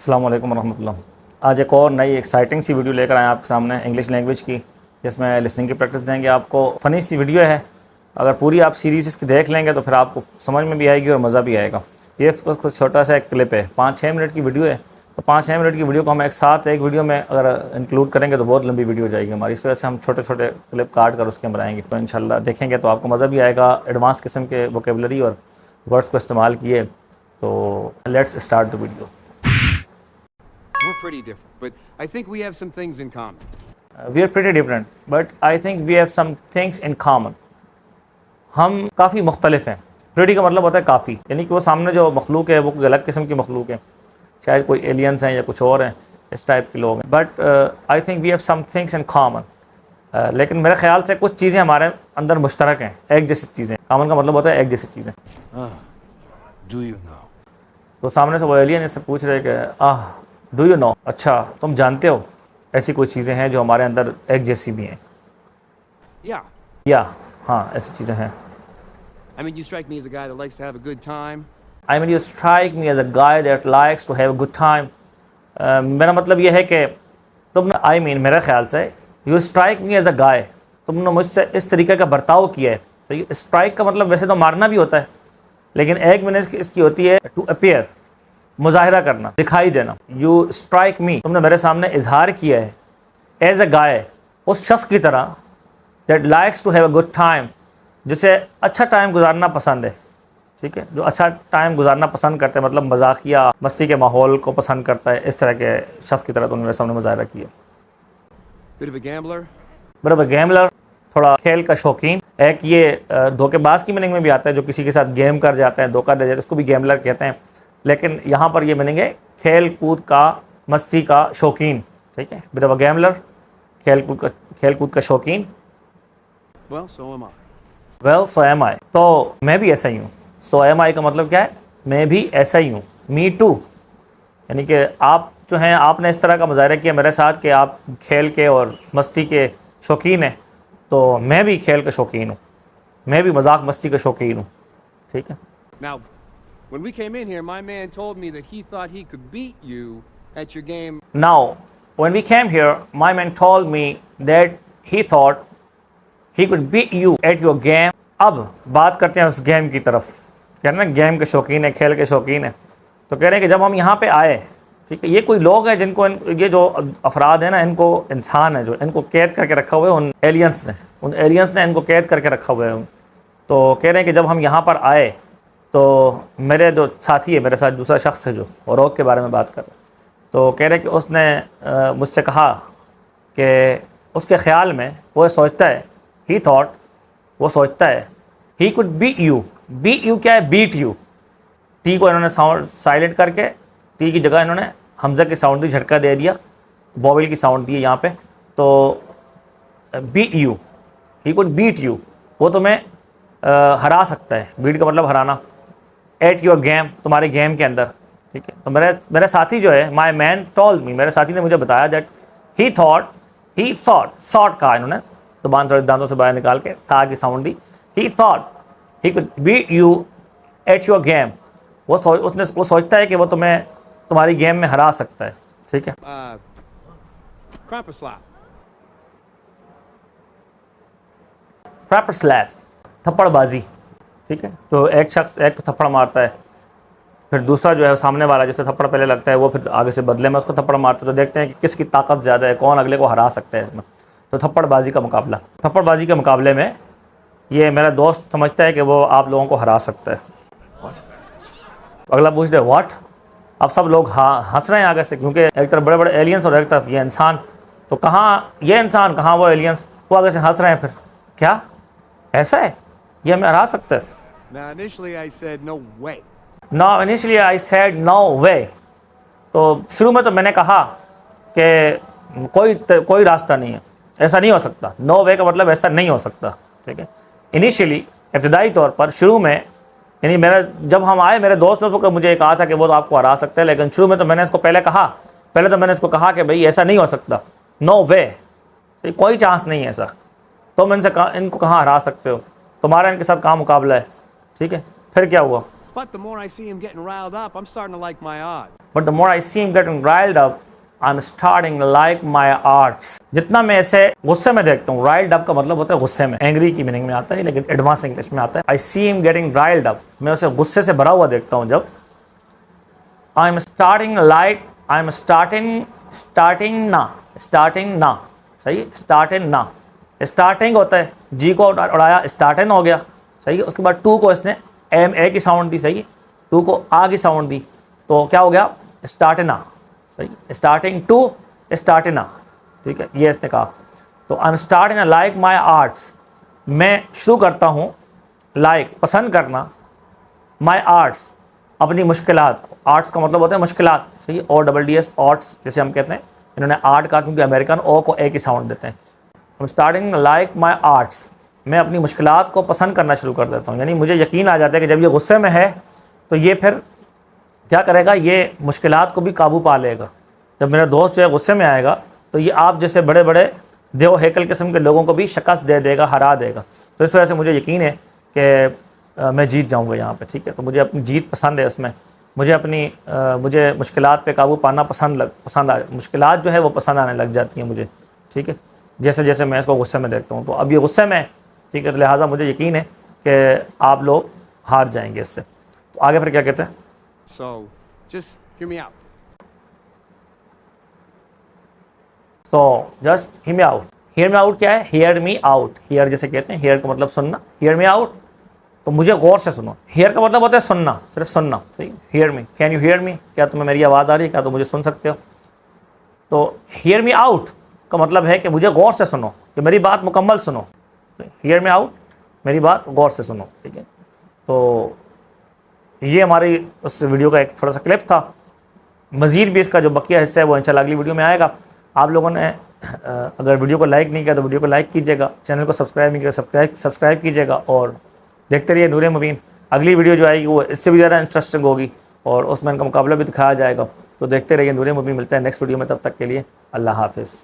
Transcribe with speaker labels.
Speaker 1: अस्सलाम वालेकुम रहमतुल्लाह। आज एक और नई एक्साइटिंग सी वीडियो लेकर आए आपके सामने इंग्लिश लैंग्वेज की, जिसमें लिसनिंग की प्रैक्टिस देंगे आपको। फ़नी सी वीडियो है, अगर पूरी आप सीरीज़ इसकी देख लेंगे तो फिर आपको समझ में भी आएगी और मज़ा भी आएगा। ये कुछ छोटा सा एक क्लिप है, 5-6 मिनट की वीडियो है। तो 5-6 मिनट की वीडियो को हम एक साथ एक वीडियो में अगर इंक्लूड करेंगे तो बहुत लंबी वीडियो हो जाएगी हमारी। इस वजह से हम छोटे छोटे क्लिप काट कर उसके बनाएंगे। तो इंशाल्लाह देखेंगे तो आपको मज़ा भी आएगा। एडवांस किस्म के वोकेबलरी और वर्ड्स को इस्तेमाल किए। तो let's start the video.
Speaker 2: We're pretty different, but I think we have some things in common.
Speaker 1: We are pretty different, but I think we have some things in common. हम काफ़ी मुख्तलिफ हैं। Pretty का मतलब होता है काफ़ी, यानी कि वो सामने जो मखलूक है वो कोई अलग किस्म की मखलूक है, शायद कोई एलियंस हैं या कुछ और हैं, इस टाइप के लोग हैं। But I think we have some things in common. लेकिन मेरे ख्याल से कुछ चीज़ें हमारे अंदर मुश्तरक हैं, एक जैसी चीज़ें। कॉमन का मतलब होता है एक जैसी चीज़ें।
Speaker 2: Do you know?
Speaker 1: तो सामने से वो एलियन इससे पूछ रहे कि डू यू नो, अच्छा तुम जानते हो ऐसी कोई चीज़ें हैं जो हमारे अंदर एक जैसी भी हैं?
Speaker 2: Yeah.
Speaker 1: या हाँ, ऐसी चीज़ें हैं।
Speaker 2: I mean, you strike me as a guy that likes to have a good time.
Speaker 1: I mean, you strike me as a guy that likes to have a good time. मेरा मतलब ये है कि तुमने मेरे ख्याल से you strike me as a guy, तुमने मुझसे इस तरीके का बर्ताव किया है। तो ये स्ट्राइक का मतलब वैसे तो मारना भी होता है, लेकिन एक मीनिंग इसकी होती है टू अपीयर, मुजाहिरा करना, दिखाई देना। यू स्ट्राइक मी, तुमने मेरे सामने इजहार किया है एज अ गाय, उस शख्स की तरह that likes to have a good time, जिसे अच्छा टाइम गुजारना पसंद है। ठीक है, जो अच्छा टाइम गुजारना पसंद करते हैं, मतलब मजाकिया मस्ती के माहौल को पसंद करता है, इस तरह के शख्स की तरह तुमने मेरे सामने मुजाहिरा किया।
Speaker 2: Bit of a gambler.
Speaker 1: बराबर, गैमलर, थोड़ा खेल का शौकीन। एक ये धोखेबाज की मीनिंग में भी आता है, जो किसी के साथ गेम कर जाते हैं, धोखा दे जाते हैं, उसको भी गैमलर कहते हैं। लेकिन यहाँ पर ये मीनिंग है खेल कूद का, मस्ती का शौकीन। ठीक है, बिट ऑफ अ गैमलर, खेल कूद का शौकीन।
Speaker 2: Well, so am I.
Speaker 1: Well so am I, तो मैं भी ऐसा ही हूँ। सो एम आई का मतलब क्या है? मैं भी ऐसा ही हूँ। मी टू, यानी कि आप जो हैं, आपने इस तरह का मुजाहिरा किया मेरे साथ कि आप खेल के और मस्ती के शौकीन हैं, तो मैं भी खेल का शौकीन हूँ, मैं भी मजाक मस्ती का शौकीन हूँ। ठीक है।
Speaker 2: Now, when we came in here, my man told me that he thought he could beat you at your game.
Speaker 1: Now, when we came here, my man told me that he thought he could beat you at your game. अब बात करते हैं उस game की तरफ। कह रहे हैं ना, गेम के शौकीन है, खेल के शौकीन है। तो कह रहे हैं कि जब हम यहाँ पे आए, ठीक है, ये कोई लोग हैं जिनको ये जो अफराद हैं ना, इनको इंसान है जो इनको कैद करके रखा हुआ है उन एलियंस ने इनको कैद करके रखा हुआ है। तो कह रहे हैं कि जब हम यहाँ पर आए तो मेरे जो साथी है, मेरे साथ दूसरा शख्स है जो रोग के बारे में बात कर रहा है, तो कह रहे हैं कि उसने मुझसे कहा कि उसके ख़्याल में वो सोचता है, ही थॉट, वो सोचता है, ही कुड बीट यू क्या है? Beat you. टी को इन्होंने साउंड साइलेंट करके टी की जगह इन्होंने हमज़ा की साउंड दी, झटका दे दिया, वॉवेल की साउंड दी यहाँ पे। तो beat you, he could beat you, वो तुम्हें हरा सकता है। बीट का मतलब हराना। एट योर गेम, तुम्हारे गेम के अंदर। ठीक है, तो मेरे साथी जो है, माई मैन टोल्ड मी, मेरे साथी ने मुझे बताया दैट ही थॉट कहा इन्होंने, तो थोड़े दांतों से बाहर निकाल के था की साउंड दी। He thought he could beat you at your game, वो सोचता है कि वो तुम्हें तुम्हारी गेम में हरा सकता है। ठीक है।
Speaker 2: Crapper slap.
Speaker 1: प्रॉपर स्लैप, थप्पड़बाजी। ठीक है, तो एक शख्स एक थप्पड़ मारता है, फिर दूसरा जो है सामने वाला, जिससे थप्पड़ पहले लगता है, वो फिर आगे से बदले में उसको थप्पड़ मारता है। तो देखते हैं कि किसकी ताकत ज़्यादा है, कौन अगले को हरा सकता है इसमें। तो थप्पड़बाजी का मुकाबला, थप्पड़बाजी के मुकाबले में ये मेरा दोस्त समझता है कि वो आप लोगों को हरा सकता है। अगला पूछ रहे व्हाट? अब सब लोग हंस रहे हैं आगे से, क्योंकि एक तरफ बड़े बड़े एलियंस और एक तरफ ये इंसान। तो कहाँ ये इंसान, कहाँ वो एलियंस? वो आगे से हंस रहे हैं। फिर क्या ऐसा है, ये हमें हरा सकता है?
Speaker 2: Now, initially I said no way.
Speaker 1: Initially I said no way. तो शुरू में तो मैंने कहा कि कोई रास्ता नहीं है, ऐसा नहीं हो सकता। नो वे का मतलब ऐसा नहीं हो सकता। ठीक है, इनिशियली, इब्तदाई तौर पर, शुरू में, यानी जब हम आए, मेरे दोस्त ने मुझे कहा था कि वो तो आपको हरा सकते हैं, लेकिन शुरू में तो मैंने इसको पहले तो मैंने इसको कहा कि भाई ऐसा नहीं हो सकता, नो वे, कोई चांस नहीं है ऐसा। तो मैं इनको कहाँ हरा सकते हो, तुम्हारा इनके साथ कहाँ मुकाबला है। ठीक है, फिर क्या हुआ?
Speaker 2: But the more I see him getting riled up, I'm starting to like my odds.
Speaker 1: But the more I see him getting riled up I am starting like my arts. जितना मैं ऐसे गुस्से में देखता हूँ, राइल्ड अप का मतलब होता है गुस्से में, एंग्री की मीनिंग में आता है, लेकिन एडवांस इंग्लिश में आता है। I see him getting riled up, मैं उसे गुस्से से भरा हुआ देखता हूँ जब। I am starting like, I am starting ना, सही, स्टार्टिंग ना, स्टार्टिंग होता है, जी को उड़ाया स्टार्टिंग हो गया, सही है। उसके बाद टू को इसने एम ए की साउंड दी, सही है, टू को आ की साउंड दी, तो क्या हो गया, स्टार्टिना, सही, स्टार्टिंग टू स्टार्टिना, ठीक है, ये इसने कहा। तो आई am starting like my arts, मैं शुरू करता हूँ, लाइक पसंद करना, माई आर्ट्स अपनी मुश्किलात, आर्ट्स का मतलब होता है मुश्किलात, सही, और डबल डी एस आर्ट्स जैसे हम कहते हैं, इन्होंने आर्ट कहा क्योंकि अमेरिकन ओ को ए की साउंड देते हैं। आई am starting like my arts, मैं अपनी मुश्किलात को पसंद करना शुरू कर देता हूँ, यानी मुझे यकीन आ जाता है कि जब ये गुस्से में है तो ये फिर क्या करेगा, ये मुश्किलात को भी काबू पा लेगा। जब मेरा दोस्त जो है गुस्से में आएगा तो ये आप जैसे बड़े बड़े देव हैकल किस्म के लोगों को भी शिकस्त दे देगा, हरा देगा। तो इस वजह से मुझे यकीन है कि मैं जीत जाऊंगा यहाँ पे, ठीक है। तो मुझे अपनी जीत पसंद है इसमें, मुझे मुश्किलात पे काबू पाना पसंद आ, मुश्किलात जो है वो पसंद आने लग जाती हैं मुझे, ठीक है, जैसे जैसे मैं इसको गुस्से में देखता हूँ। तो अब ये गुस्से में, ठीक है, तो लिहाजा मुझे यकीन है कि आप लोग हार जाएंगे इससे। तो आगे फिर क्या कहते हैं,
Speaker 2: So, just hear me out.
Speaker 1: So just hear me out. Hear me out क्या है, हियर मी आउट, हियर जैसे कहते हैं, हियर का मतलब सुनना, हियर मी आउट, तो मुझे गौर से सुनो। हियर का मतलब होता है सुनना, सिर्फ सुनना, सही। Hear me, can you hear me, क्या तुम्हें मेरी आवाज़ आ रही है, क्या तुम मुझे सुन सकते हो। तो हियर मी आउट का मतलब है कि मुझे गौर से सुनो, कि मेरी बात मुकम्मल सुनो। हियर मी आउट, मेरी बात गौर से सुनो, ठीक है। तो ये हमारी उस वीडियो का एक थोड़ा सा क्लिप था। मज़ीद भी इसका जो बकिया हिस्सा है वो इंशाल्लाह अगली वीडियो में आएगा। आप लोगों ने अगर वीडियो को लाइक नहीं किया तो वीडियो को लाइक कीजिएगा, चैनल को सब्सक्राइब नहीं किया सब्सक्राइब कीजिएगा, और देखते रहिए नूर मुबीन। अगली वीडियो जो आएगी वो इससे भी ज़्यादा इंटरेस्टिंग होगी और उसमें इनका मुकाबला भी दिखाया जाएगा। तो देखते रहिए नूर मुबीन। मिलते हैं नेक्स्ट वीडियो में, तब तक के लिए अल्लाह हाफिज़।